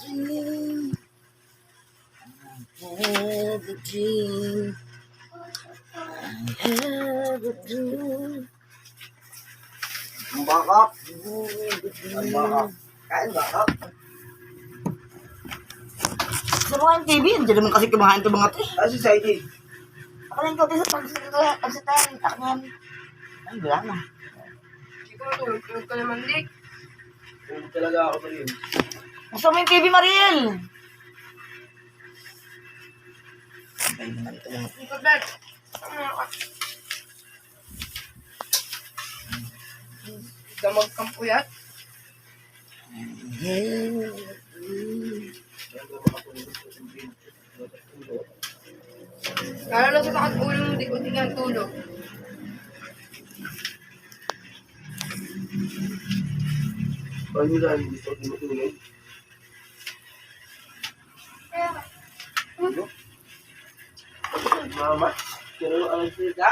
dream. I have a dream. I have a dream. Ang bakak. Ang bakak. Kain bakak. Sa mga TV, hindi naman kasi kumain ito mga ito. Kasi sa ID. Ako lang ito sa pagsitayan. Ako yan. Ay, wala na. Ikaw, tulog ka naman, Dick. Kung talaga ako pa rin. Gusto mo yung TV, Mariel? Ay, naman ito lang. Ikaw, Dad. Damag kang puyat. Kala na sa takat ulo mo, di ko tingnan tulog. Paano lang, hindi ko tinutulog. Mama, kaya ang sila.